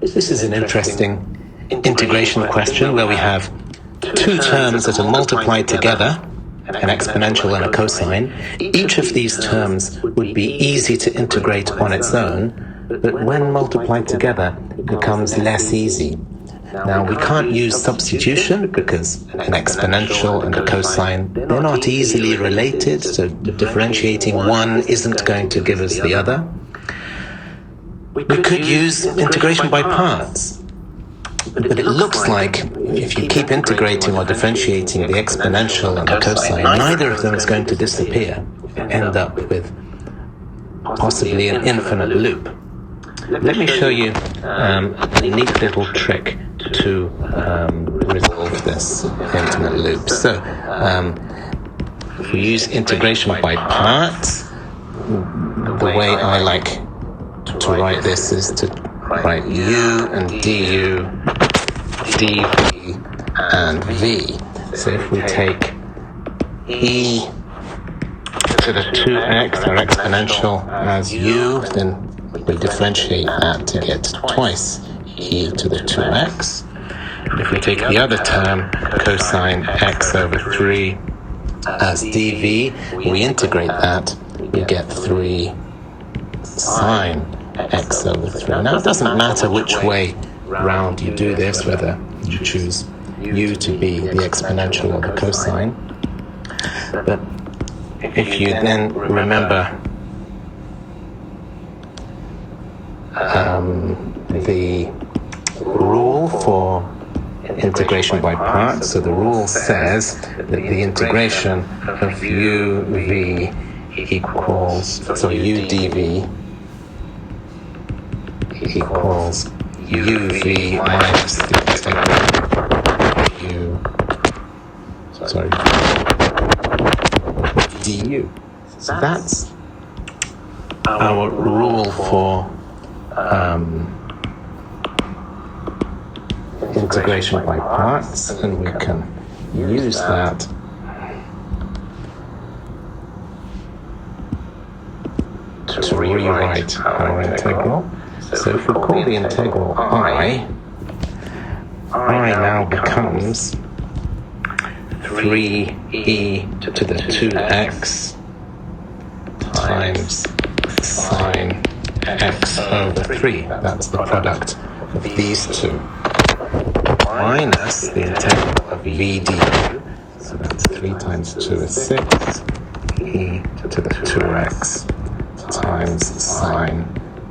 This is an interesting integration question where we have two terms that are multiplied together, an exponential and a cosine. Each of these terms would be easy to integrate on its own, but when multiplied together, it becomes less easy. Now, we can't use substitution because an exponential and a cosine, they're not easily related, so differentiating one isn't going to give us the other. We could use integration by parts, but it looks like if you keep integrating or differentiating the exponential and the cosine, neither of them is going to disappear. You end up with possibly an infinite loop. Let me show you a neat little trick to resolve this infinite loop. So, if we use integration by parts, the way I like to write this is to write u and du, dv and v. So if we take e to the 2x, our exponential, as u, then we differentiate that to get twice e to the 2x. If we take the other term, cosine x over 3 as dv, we integrate that, we get 3 sine x over 3. Now, it doesn't matter which way round you do this, whether you choose u to be the exponential or the cosine. But if you then remember the rule for integration by parts, so the rule says that the integration of u v equals, u dv equals uv minus the integral du. So that's our rule for integration by parts, and we can use that to rewrite our integral. So if we call the integral I now becomes 3e to the 2x times sine x over 3. That's the product of these two. Minus the integral of v du. So that's 3 times 2 is 6. E to the 2x times sine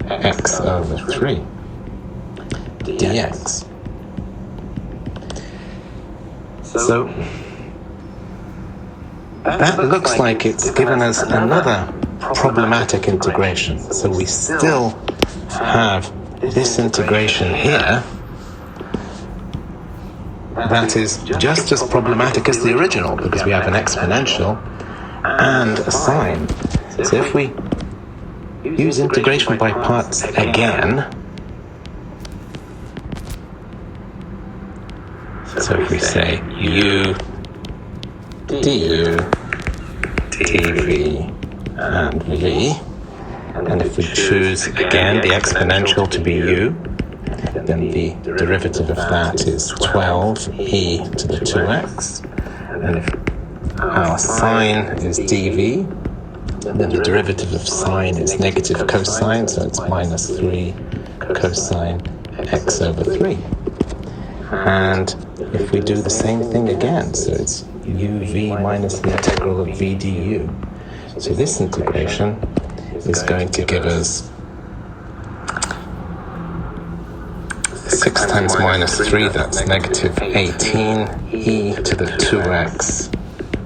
x over 3 dx. So that looks like it's given us another problematic integration. So we still have this integration here that is just as problematic as the original, because we have an exponential and a sine. So if we use integration by parts again, so if we say u du dv and v, and if we choose again the exponential to be u, then the derivative of that is 12e to the 2x, and if our sine is dv, then the derivative of sine is negative cosine, so it's minus 3 cosine x over 3. And if we do the same thing again, so it's uv minus the integral of v du. So this integration is going to give us 6 times minus 3, that's negative 18 e to the 2x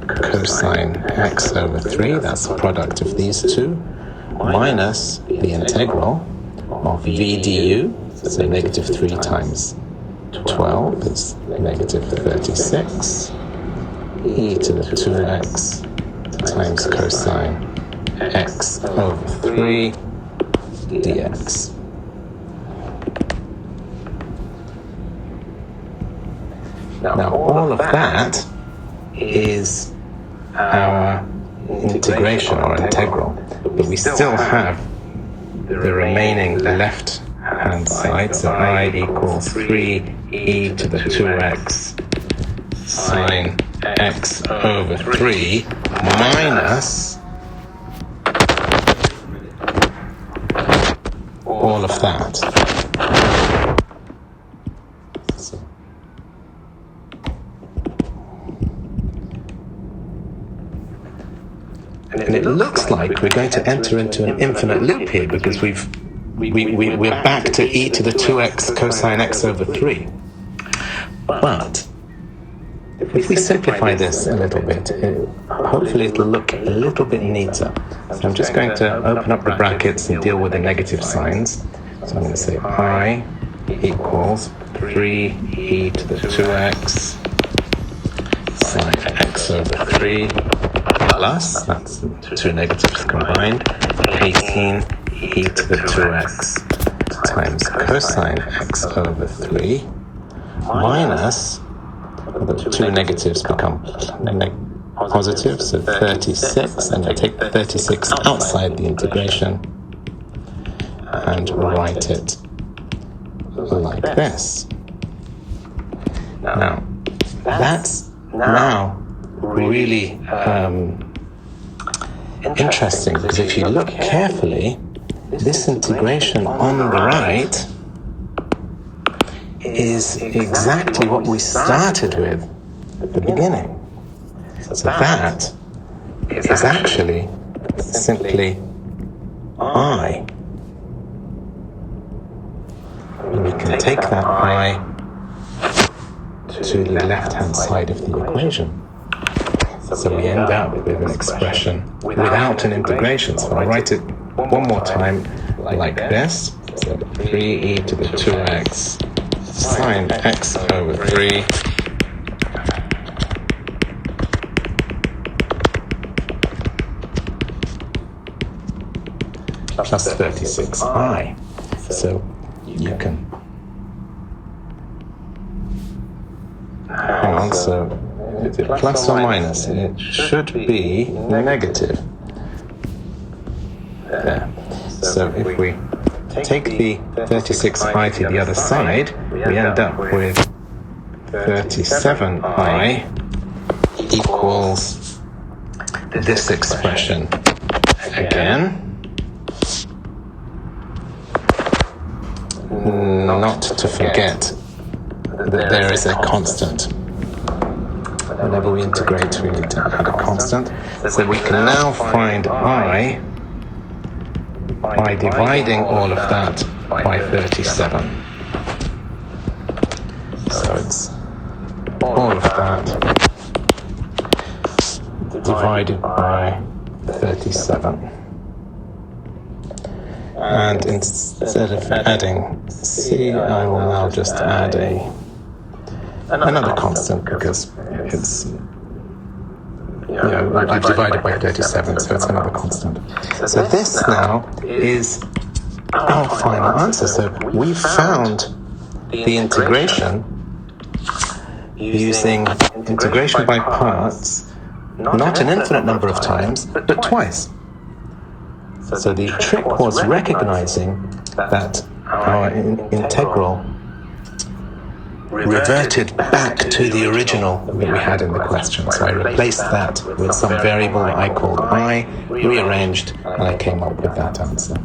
cosine x over 3, that's the product of these two, minus the integral of v du, so negative 3 times 12 is negative 36, e to the 2x times cosine x over 3 dx. Now all of that is our integration or integral, but we still have the remaining left-hand left-hand side, so I equals 3e to the 2x sine x over 3 minus all of that. And it looks like we're going to enter into an infinite loop here because we're back to e to the 2x cosine x over 3. But if we simplify this a little bit, hopefully it'll look a little bit neater. So I'm just going to open up the brackets and deal with the negative signs. So I'm going to say I equals 3e to the 2x sine x over 3 plus, that's two negatives combined, 18 e to the 2x times cosine x over 3 minus, the two negatives become positive, so 36, and I take 36 outside the integration and write it like this. Now, that's now really interesting, because if you look carefully, this integration on the right is exactly what we started with at the beginning. So that is actually simply I. And we can take that I to the left-hand side of the equation. So we end up with an expression without an integration. So I'll write it one more time like this. So 3e to the 2x sine x over 3 plus 36i. So you can hang on, so is it plus or minus? It should be negative. There. So if we take the 36i to the other side, we end up with 37i equals this expression again. Not to forget that there is a constant. Whenever we integrate, we need to add a constant. So we can now find I by dividing all of that by 37. So it's all of that divided by 37. And instead of adding c, I will now just add another constant, because it's, I've divided by 37, so it's another constant. So this now is our final answer. So we found the integration using integration by parts, not an infinite number of times, but twice. So the trick was recognizing that our integral reverted back to the original that we had in the question. So I replaced that with some variable that I called I, rearranged, and I came up with that answer.